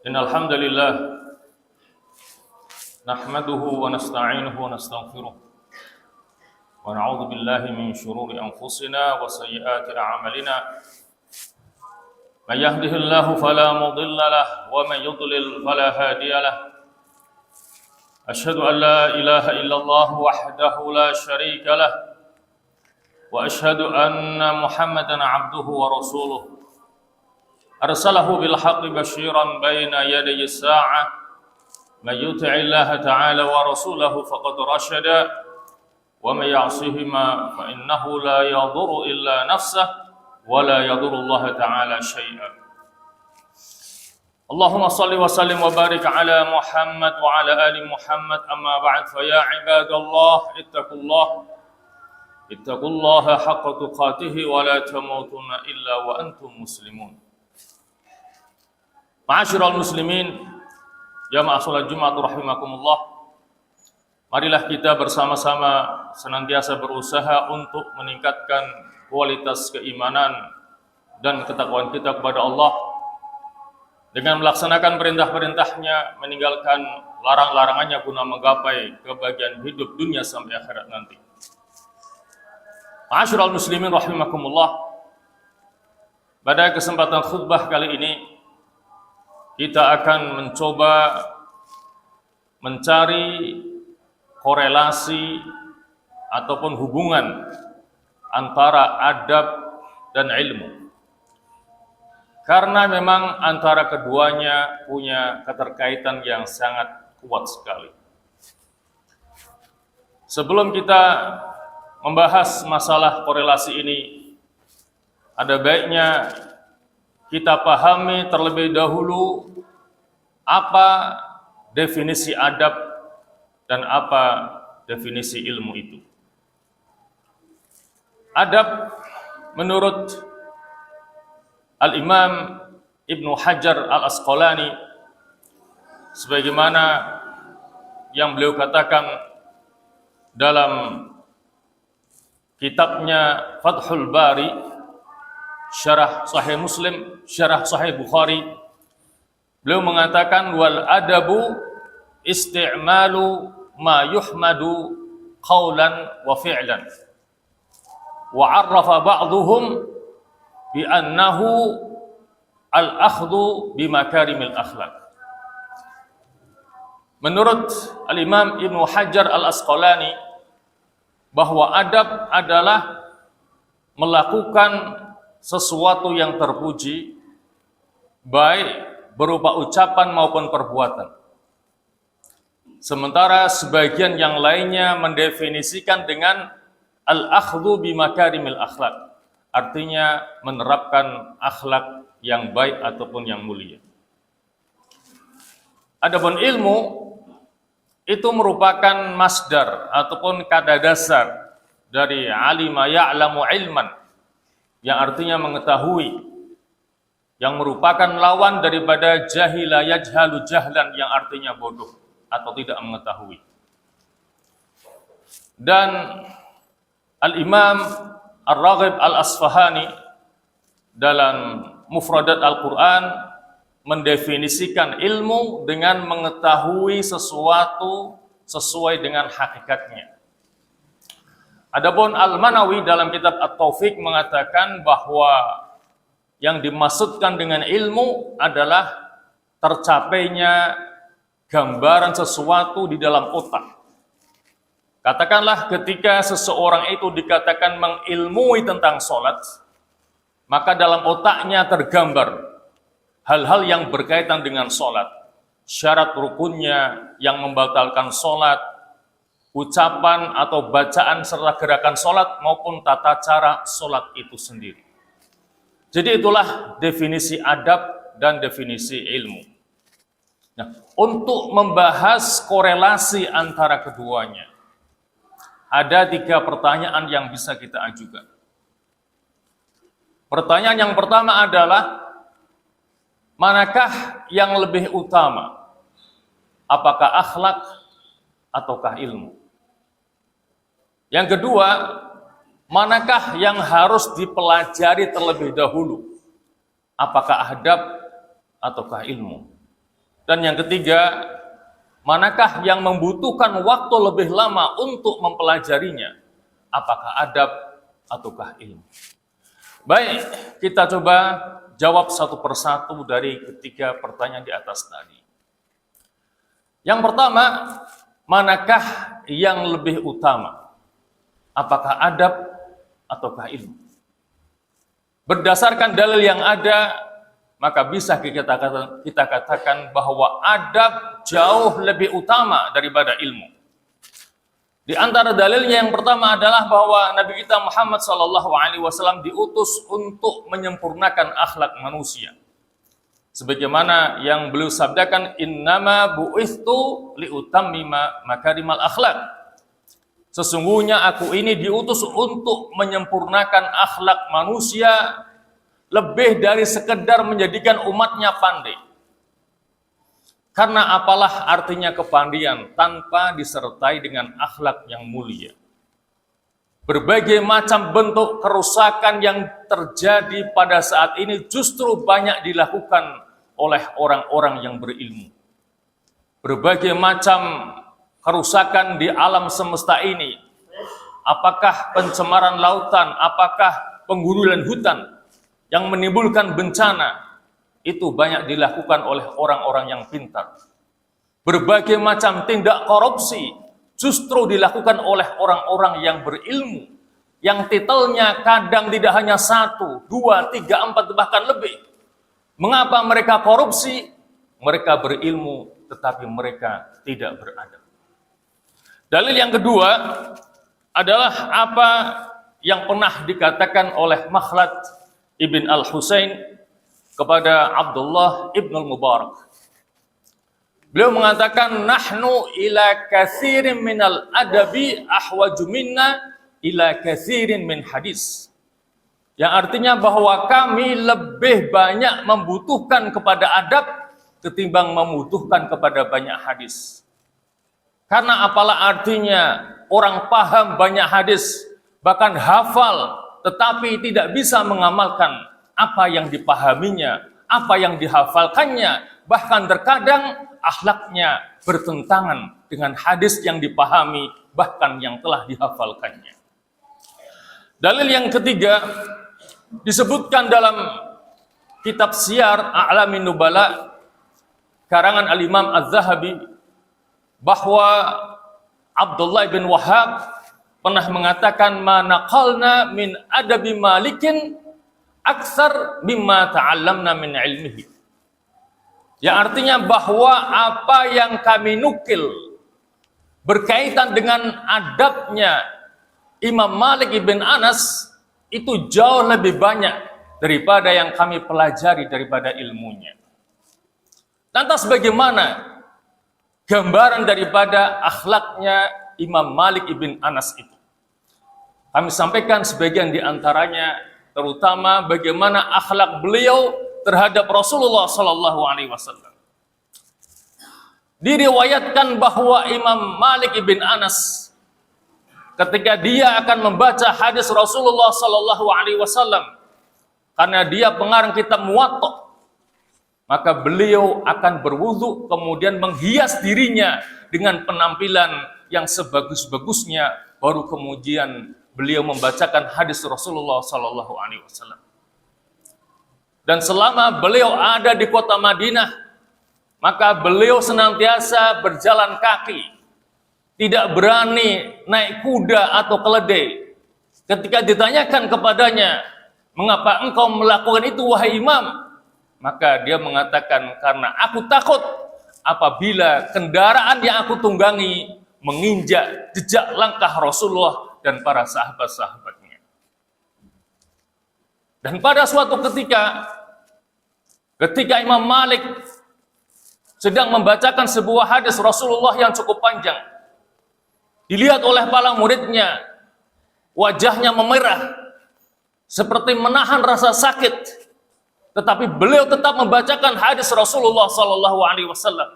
Innal hamdalillah nahmaduhu wa nasta'inuhu wa nastaghfiruh wa na'udzu billahi min shururi anfusina wa sayyiati a'malina. May yahdihillahu fala mudilla lahu wa may yudlil fala hadiya lahu. Asyhadu an la ilaha illallah wahdahu la syarika lahu wa asyhadu anna Muhammadan 'abduhu wa rasuluh. Arsalahu bil haqqi basyiran baina yaday as-sa'ah. May yuti'illaha ta'ala wa rasulahu faqad rasyada wa may ya'sihima fa innahu la yadhurru illa nafsahu wa la yadhurru Allah ta'ala syai'an. Allahumma salli wa sallim wa barik ala Muhammad wa ala ali Muhammad, amma ba'd, fa ya ibadallah ittaqullaha haqqa tuqatih wa la tamutunna illa wa antum muslimun. Ma'asyiral muslimin, jamaah salat Jumat rahimakumullah. Marilah kita bersama-sama senantiasa berusaha untuk meningkatkan kualitas keimanan dan ketakwaan kita kepada Allah dengan melaksanakan perintah-perintahnya, meninggalkan larang-larangannya guna menggapai kebahagiaan hidup dunia sampai akhirat nanti. Ma'asyiral muslimin rahimakumullah. Pada kesempatan khutbah kali ini kita akan mencoba mencari korelasi ataupun hubungan antara adab dan ilmu. Karena memang antara keduanya punya keterkaitan yang sangat kuat sekali. Sebelum kita membahas masalah korelasi ini, ada baiknya kita pahami terlebih dahulu apa definisi adab dan apa definisi ilmu itu. Adab menurut Al-Imam Ibnu Hajar Al-Asqalani, sebagaimana yang beliau katakan dalam kitabnya Fathul Bari, Syarah Sahih Muslim, Syarah Sahih Bukhari, beliau mengatakan wal adabu isti'malu ma yuhmadu qawlan wa fi'lan. Wa 'arrafa ba'dhum bi annahu al-akhdhu bi makarimil akhlaq. Menurut Al-Imam Ibnu Hajar Al-Asqalani, bahwa adab adalah melakukan sesuatu yang terpuji, baik berupa ucapan maupun perbuatan. Sementara sebagian yang lainnya mendefinisikan dengan al-akhdhu bimakarimil akhlak, artinya menerapkan akhlak yang baik ataupun yang mulia. Adapun ilmu itu merupakan masdar ataupun kata dasar dari alima ya'lamu ilman, yang artinya mengetahui, yang merupakan lawan daripada jahila yajhalu jahlan, yang artinya bodoh atau tidak mengetahui. Dan Al-Imam Ar-Raghib Al-Asfahani dalam Mufradat Al-Quran mendefinisikan ilmu dengan mengetahui sesuatu sesuai dengan hakikatnya. Adapun Al-Manawi dalam kitab At-Taufiq mengatakan bahwa yang dimaksudkan dengan ilmu adalah tercapainya gambaran sesuatu di dalam otak. Katakanlah ketika seseorang itu dikatakan mengilmui tentang sholat, maka dalam otaknya tergambar hal-hal yang berkaitan dengan sholat, syarat rukunnya yang membatalkan sholat, ucapan atau bacaan serta gerakan sholat maupun tata cara sholat itu sendiri. Jadi itulah definisi adab dan definisi ilmu. Nah, untuk membahas korelasi antara keduanya, ada 3 pertanyaan yang bisa kita ajukan. Pertanyaan yang pertama adalah, manakah yang lebih utama? Apakah akhlak ataukah ilmu? Yang kedua, manakah yang harus dipelajari terlebih dahulu? Apakah adab ataukah ilmu? Dan yang ketiga, manakah yang membutuhkan waktu lebih lama untuk mempelajarinya? Apakah adab ataukah ilmu? Baik, kita coba jawab satu persatu dari ketiga pertanyaan di atas tadi. Yang pertama, manakah yang lebih utama? Apakah adab ataukah ilmu? Berdasarkan dalil yang ada, maka bisa kita katakan bahwa adab jauh lebih utama daripada ilmu. Di antara dalilnya yang pertama adalah bahwa Nabi kita Muhammad SAW diutus untuk menyempurnakan akhlak manusia. Sebagaimana yang beliau sabdakan, innama bu'ithtu liutammima makarimal akhlak. Sesungguhnya aku ini diutus untuk menyempurnakan akhlak manusia, lebih dari sekedar menjadikan umatnya pandai. Karena apalah artinya kepandian tanpa disertai dengan akhlak yang mulia. Berbagai macam bentuk kerusakan yang terjadi pada saat ini justru banyak dilakukan oleh orang-orang yang berilmu. Berbagai macam kerusakan di alam semesta ini, apakah pencemaran lautan, apakah penggundulan hutan yang menimbulkan bencana, itu banyak dilakukan oleh orang-orang yang pintar. Berbagai macam tindak korupsi justru dilakukan oleh orang-orang yang berilmu, yang titelnya kadang tidak hanya 1, 2, 3, 4, bahkan lebih. Mengapa mereka korupsi? Mereka berilmu, tetapi mereka tidak beradab. Dalil yang kedua adalah apa yang pernah dikatakan oleh Makhlad ibn al-Husain kepada Abdullah ibn al-Mubarak. Beliau mengatakan, nahnu ila kathirin minal adabi ahwaju minna ila kathirin min hadis. Yang artinya bahwa kami lebih banyak membutuhkan kepada adab ketimbang membutuhkan kepada banyak hadis. Karena apalah artinya orang paham banyak hadis, bahkan hafal, tetapi tidak bisa mengamalkan apa yang dipahaminya, apa yang dihafalkannya, bahkan terkadang akhlaknya bertentangan dengan hadis yang dipahami, bahkan yang telah dihafalkannya. Dalil yang ketiga disebutkan dalam kitab Siyar A'lamin Nubala karangan Al-Imam Az-Zahabi, bahwa Abdullah bin Wahab pernah mengatakan, ma naqalna min adabi malikin aksar mimma ta'allamna min ilmihi. Yang artinya bahwa apa yang kami nukil berkaitan dengan adabnya Imam Malik ibn Anas itu jauh lebih banyak daripada yang kami pelajari daripada ilmunya. Lantas bagaimana gambaran daripada akhlaknya Imam Malik ibn Anas itu? Kami sampaikan sebagian di antaranya, terutama bagaimana akhlak beliau terhadap Rasulullah SAW. Diriwayatkan bahwa Imam Malik ibn Anas ketika dia akan membaca hadis Rasulullah SAW, karena dia pengarang kitab Muwatta, maka beliau akan berwudu, kemudian menghias dirinya dengan penampilan yang sebagus-bagusnya, baru kemudian beliau membacakan hadis Rasulullah SAW. Dan selama beliau ada di kota Madinah, maka beliau senantiasa berjalan kaki, tidak berani naik kuda atau keledai. Ketika ditanyakan kepadanya, mengapa engkau melakukan itu wahai imam? Maka dia mengatakan, karena aku takut apabila kendaraan yang aku tunggangi menginjak jejak langkah Rasulullah dan para sahabat-sahabatnya. Dan pada suatu ketika Imam Malik sedang membacakan sebuah hadis Rasulullah yang cukup panjang, dilihat oleh para muridnya, wajahnya memerah, seperti menahan rasa sakit. Tetapi beliau tetap membacakan hadis Rasulullah SAW.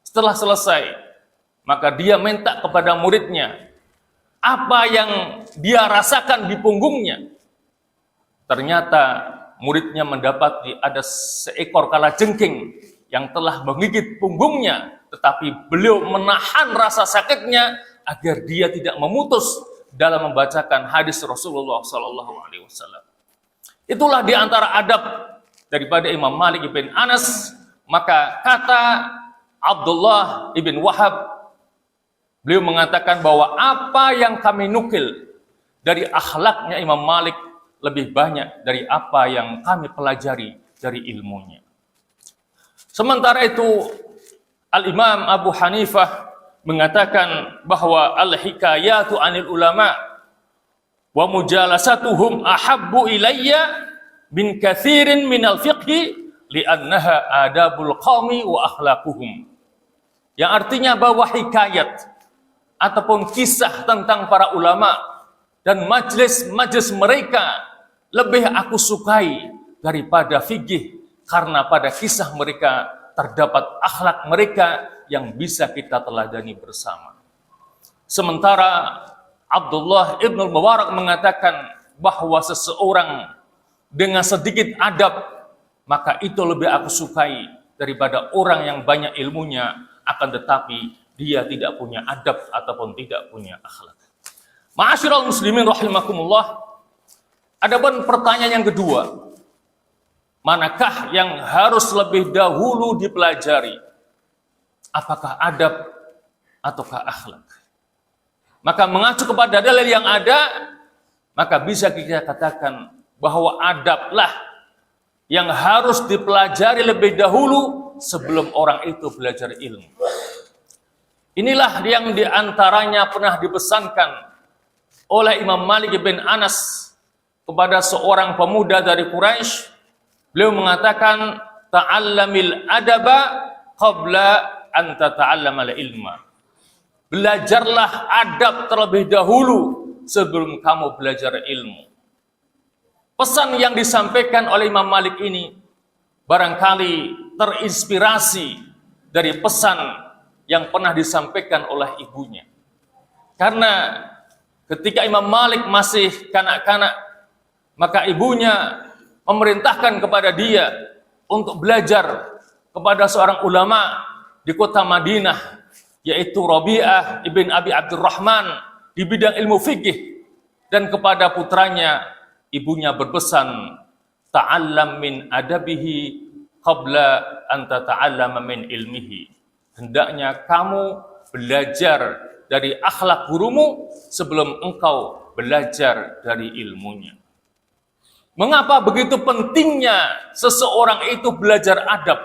Setelah selesai, maka dia minta kepada muridnya apa yang dia rasakan di punggungnya. Ternyata muridnya mendapati ada seekor kalajengking yang telah menggigit punggungnya, tetapi beliau menahan rasa sakitnya agar dia tidak memutus dalam membacakan hadis Rasulullah SAW. Itulah di antara adab daripada Imam Malik ibn Anas. Maka kata Abdullah ibn Wahab, beliau mengatakan bahwa apa yang kami nukil dari akhlaknya Imam Malik lebih banyak dari apa yang kami pelajari dari ilmunya. Sementara itu Al-Imam Abu Hanifah mengatakan bahwa al-hikayatu anil ulama wa mujalasatuhum ahabbu ilayya min kathirin minal fiqhi li'annaha adabul qawmi wa akhlaquhum. Yang artinya bahwa hikayat ataupun kisah tentang para ulama dan majlis-majlis mereka lebih aku sukai daripada fikih, karena pada kisah mereka terdapat akhlak mereka yang bisa kita teladani bersama. Sementara Abdullah ibn Mubarak mengatakan bahwa seseorang dengan sedikit adab, maka itu lebih aku sukai daripada orang yang banyak ilmunya, akan tetapi dia tidak punya adab ataupun tidak punya akhlak. Ma'asyiral muslimin rahimakumullah. Adapun pertanyaan yang kedua, manakah yang harus lebih dahulu dipelajari? Apakah adab ataukah akhlak? Maka mengacu kepada dalil yang ada, maka bisa kita katakan bahwa adablah yang harus dipelajari lebih dahulu sebelum orang itu belajar ilmu. Inilah yang diantaranya pernah dipesankan oleh Imam Malik bin Anas kepada seorang pemuda dari Quraisy. Beliau mengatakan, ta'allamil adaba qabla an tata'allamal ilma. Belajarlah adab terlebih dahulu sebelum kamu belajar ilmu. Pesan yang disampaikan oleh Imam Malik ini barangkali terinspirasi dari pesan yang pernah disampaikan oleh ibunya. Karena ketika Imam Malik masih kanak-kanak, maka ibunya memerintahkan kepada dia untuk belajar kepada seorang ulama di kota Madinah, yaitu Rabi'ah ibn Abi Abdurrahman, di bidang ilmu fikih. Dan kepada putranya ibunya berpesan, ta'allam min adabihi qabla an tata'allama min ilmihi. Hendaknya kamu belajar dari akhlak gurumu sebelum engkau belajar dari ilmunya. Mengapa begitu pentingnya seseorang itu belajar adab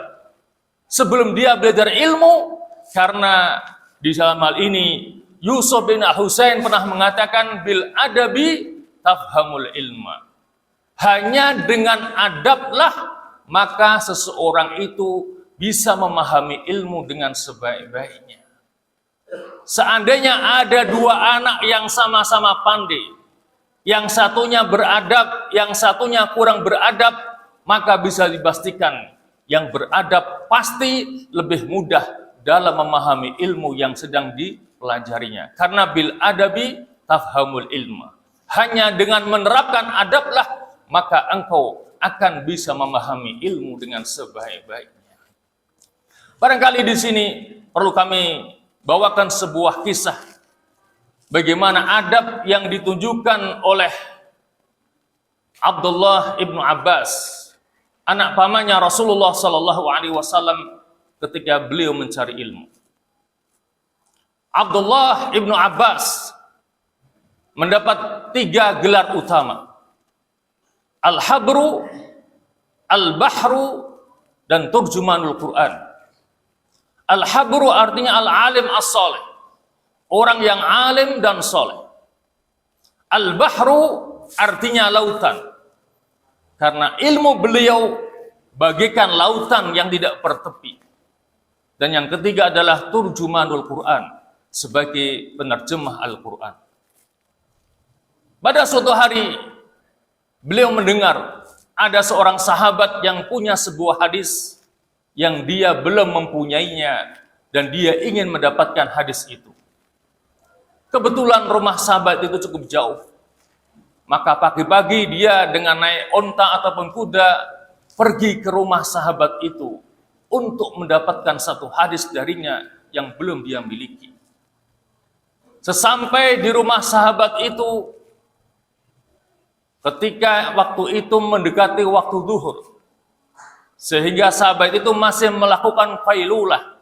sebelum dia belajar ilmu? Karena di dalam hal ini Yusuf bin Al-Husain pernah mengatakan, bil adabi tafhamul ilma. Hanya dengan adablah maka seseorang itu bisa memahami ilmu dengan sebaik-baiknya. Seandainya ada dua anak yang sama-sama pandai, yang satunya beradab, yang satunya kurang beradab, maka bisa dipastikan yang beradab pasti lebih mudah dalam memahami ilmu yang sedang dipelajarinya. Karena bil adabi tafhamul ilma. Hanya dengan menerapkan adablah maka engkau akan bisa memahami ilmu dengan sebaik-baiknya. Barangkali di sini perlu kami bawakan sebuah kisah bagaimana adab yang ditunjukkan oleh Abdullah ibnu Abbas, anak pamannya Rasulullah SAW, ketika beliau mencari ilmu. Abdullah ibnu Abbas mendapat 3 gelar utama: Al-Habru, Al-Bahru, dan Turjumanul Quran. Al-Habru artinya al-alim as-salih, orang yang alim dan soleh. Al-Bahru artinya lautan, karena ilmu beliau bagaikan lautan yang tidak bertepi. Dan yang ketiga adalah Turjumanul Quran, sebagai penerjemah Al-Quran. Pada suatu hari beliau mendengar ada seorang sahabat yang punya sebuah hadis yang dia belum mempunyainya, dan dia ingin mendapatkan hadis itu. Kebetulan rumah sahabat itu cukup jauh, maka pagi-pagi dia dengan naik onta ataupun kuda pergi ke rumah sahabat itu untuk mendapatkan satu hadis darinya yang belum dia miliki. Sesampai di rumah sahabat itu, ketika waktu itu mendekati waktu zuhur, sehingga sahabat itu masih melakukan qailulah,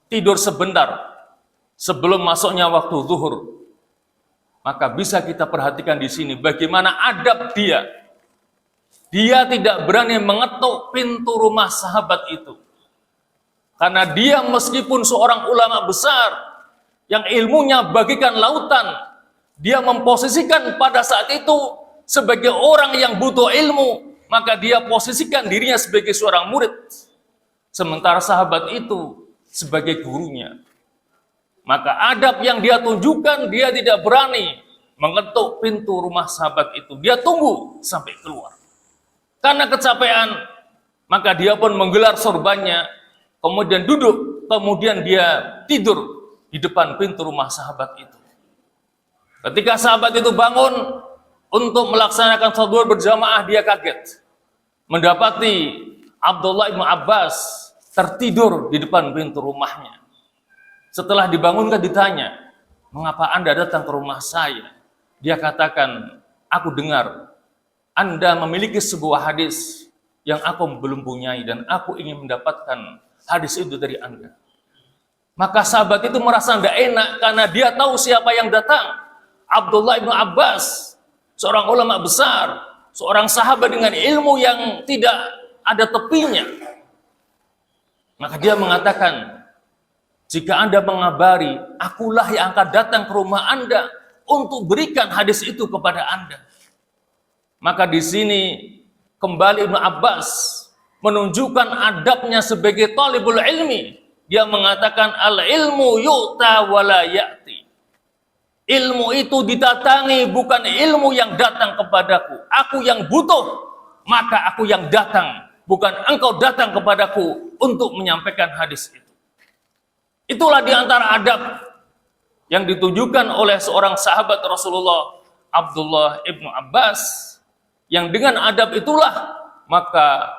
tidur sebentar sebelum masuknya waktu zuhur, maka bisa kita perhatikan di sini bagaimana adab dia. Dia tidak berani mengetuk pintu rumah sahabat itu. Karena dia meskipun seorang ulama besar yang ilmunya bagikan lautan, dia memposisikan pada saat itu sebagai orang yang butuh ilmu, maka dia posisikan dirinya sebagai seorang murid. Sementara sahabat itu sebagai gurunya. Maka adab yang dia tunjukkan, dia tidak berani mengetuk pintu rumah sahabat itu. Dia tunggu sampai keluar. Karena kecapean, maka dia pun menggelar sorbannya, kemudian duduk, kemudian dia tidur di depan pintu rumah sahabat itu. Ketika sahabat itu bangun untuk melaksanakan salat zuhur berjamaah, dia kaget mendapati Abdullah bin Abbas tertidur di depan pintu rumahnya. Setelah dibangunkan ditanya, "Mengapa Anda datang ke rumah saya?" Dia katakan, "Aku dengar Anda memiliki sebuah hadis yang aku belum punyai dan aku ingin mendapatkan hadis itu dari Anda." Maka sahabat itu merasa tidak enak karena dia tahu siapa yang datang. Abdullah bin Abbas, seorang ulama besar, seorang sahabat dengan ilmu yang tidak ada tepinya. Maka dia mengatakan, "Jika Anda mengabari, akulah yang akan datang ke rumah Anda untuk berikan hadis itu kepada Anda." Maka di sini kembali Ibnu Abbas menunjukkan adabnya sebagai talibul ilmi. Dia mengatakan, "Al-ilmu yu'ta wa la ya'ti." Ilmu itu didatangi, bukan ilmu yang datang kepadaku. Aku yang butuh, maka aku yang datang. Bukan engkau datang kepadaku untuk menyampaikan hadis itu. Itulah diantara adab yang ditunjukkan oleh seorang sahabat Rasulullah, Abdullah ibnu Abbas, yang dengan adab itulah maka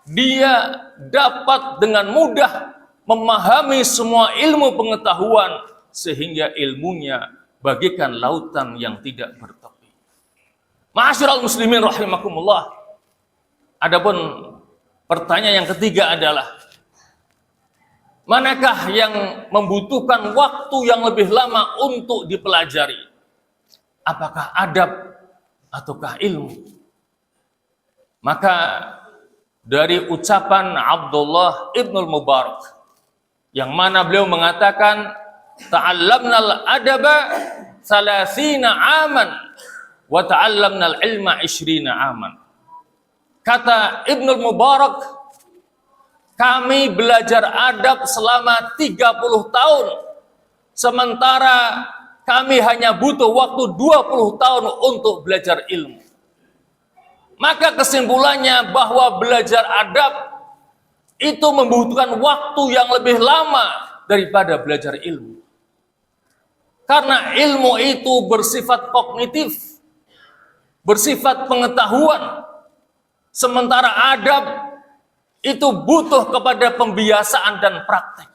dia dapat dengan mudah memahami semua ilmu pengetahuan sehingga ilmunya bagaikan lautan yang tidak bertepi. Ma'asyiral muslimin rahimakumullah. Adapun pertanyaan yang ketiga adalah, manakah yang membutuhkan waktu yang lebih lama untuk dipelajari? Apakah adab ataukah ilmu? Maka dari ucapan Abdullah ibnul Mubarak, yang mana beliau mengatakan, "Ta'allamnal adaba 30 aman wa ta'allamnal ilma 20 aman." Kata Ibnul Mubarak, kami belajar adab selama 30 tahun, sementara kami hanya butuh waktu 20 tahun untuk belajar ilmu. Maka kesimpulannya bahwa belajar adab itu membutuhkan waktu yang lebih lama daripada belajar ilmu. Karena ilmu itu bersifat kognitif, bersifat pengetahuan, sementara adab itu butuh kepada pembiasaan dan praktek.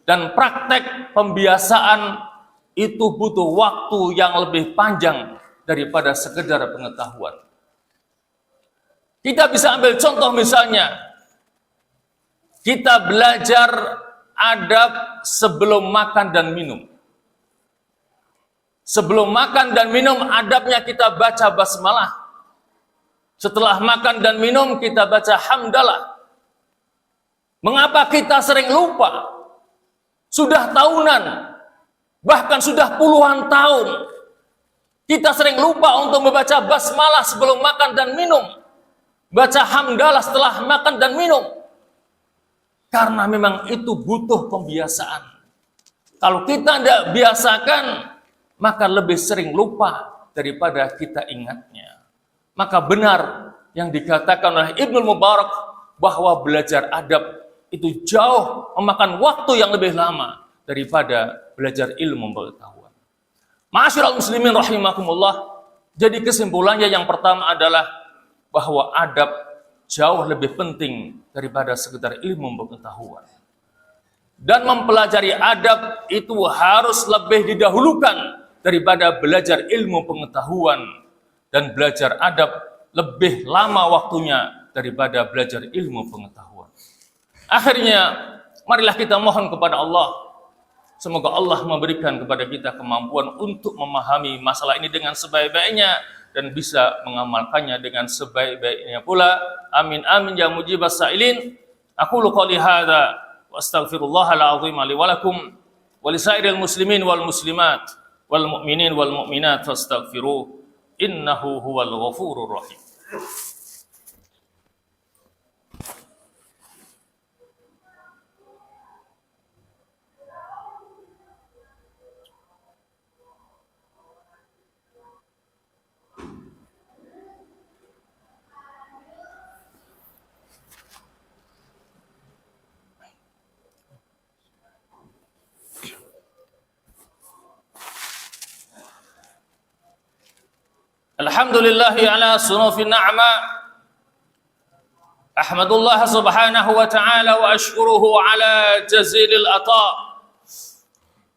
Dan praktek pembiasaan itu butuh waktu yang lebih panjang daripada sekedar pengetahuan. Kita bisa ambil contoh misalnya, kita belajar adab sebelum makan dan minum. Sebelum makan dan minum, adabnya kita baca basmalah. Setelah makan dan minum, kita baca hamdalah. Mengapa kita sering lupa? Sudah tahunan, bahkan sudah puluhan tahun, kita sering lupa untuk membaca basmalah sebelum makan dan minum. Baca hamdalah setelah makan dan minum. Karena memang itu butuh pembiasaan. Kalau kita tidak biasakan, maka lebih sering lupa daripada kita ingatnya. Maka benar yang dikatakan oleh Ibnul Mubarak bahwa belajar adab itu jauh memakan waktu yang lebih lama daripada belajar ilmu pengetahuan. Ma'asyiral muslimin rahimakumullah. Jadi kesimpulannya yang pertama adalah bahwa adab jauh lebih penting daripada sekedar ilmu pengetahuan. Dan mempelajari adab itu harus lebih didahulukan daripada belajar ilmu pengetahuan. Dan belajar adab lebih lama waktunya daripada belajar ilmu pengetahuan. Akhirnya, marilah kita mohon kepada Allah. Semoga Allah memberikan kepada kita kemampuan untuk memahami masalah ini dengan sebaik-baiknya dan bisa mengamalkannya dengan sebaik-baiknya pula. Amin amin ya mujibas sa'ilin. Aqulu qouli hadza wa astaghfirullahal azim li wa lakum wa lisairil muslimin wal muslimat wal mu'minin wal mu'minat fastaghfiruh innahu huwal ghafurur rahim. Alhamdulillahi ala sunufi na'ma. Ahmadullah subhanahu wa ta'ala wa ashkuruhu ala jazilil ata.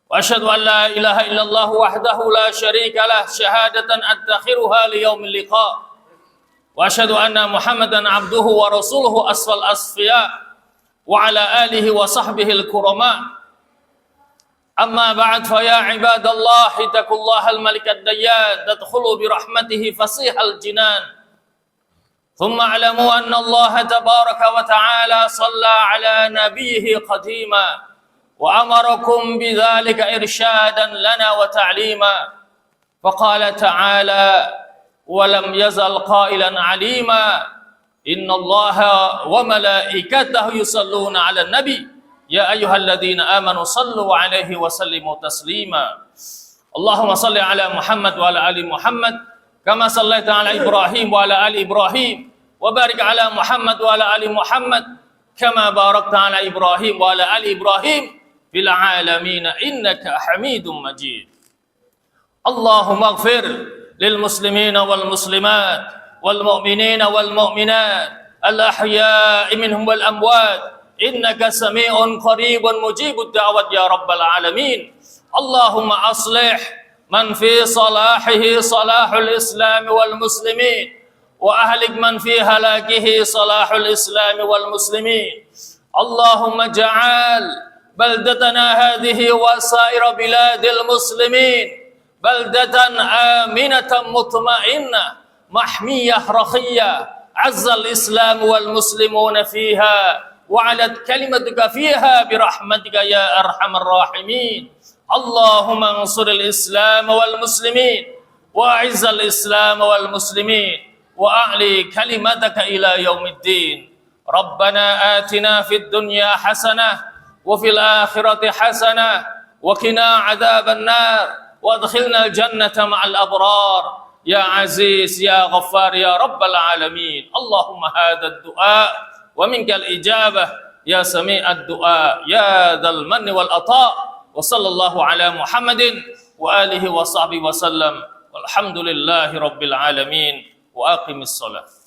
Wa ashhadu an la ilaha illallah wahdahu la syarika lah syahadatan adtakhiruha li yaumil liqa. Wa ashhadu anna Muhammadan abduhu wa rasuluhu asfal asfiya wa ala alihi wa sahbihi al-kurama. أما بعد فيا عباد الله اتقوا الله الملك الديان تدخلوا برحمته فصيح الجنان ثم اعلموا أن الله تبارك وتعالى صلى على نبيه قديما وأمركم بذلك إرشادا لنا وتعليما فقال تعالى ولم يزل قائلا عليما إن الله وملائكته يصلون على النبي يا أيها الذين آمنوا صلوا عليه وسلموا تسليما اللهم صل على محمد وعلى آل محمد كما صليت على إبراهيم وعلى آل إبراهيم وبارك على محمد وعلى آل محمد كما باركت على إبراهيم وعلى آل إبراهيم في العالمين إنك حميد مجيد اللهم اغفر للمسلمين والمسلمات والمؤمنين والمؤمنات الأحياء منهم والأموات إنك سميع قريب مجيب الدعوات يا رب العالمين اللهم أصلح من في صلاحه صلاح الإسلام والمسلمين وأهلك من في هلاكه صلاح الإسلام والمسلمين اللهم اجعل بلدتنا هذه وسائر بلاد المسلمين بلدة آمنة مطمئنة محمية رخية عز الإسلام والمسلمون فيها وعلت كلمتك فيها برحمتك يا أرحم الراحمين اللهم انصر الإسلام والمسلمين وأعز الإسلام والمسلمين وأعلي كلمتك إلى يوم الدين ربنا آتنا في الدنيا حسنة وفي الآخرة حسنة وقنا عذاب النار وادخلنا الجنة مع الأبرار يا عزيز يا غفار يا رب العالمين اللهم هذا الدعاء ومنك الإجابة يا سميع الدعاء يا ذا المن والعطاء وصلى الله على محمد وآله وصحبه وسلم والحمد لله رب العالمين وأقم الصلاة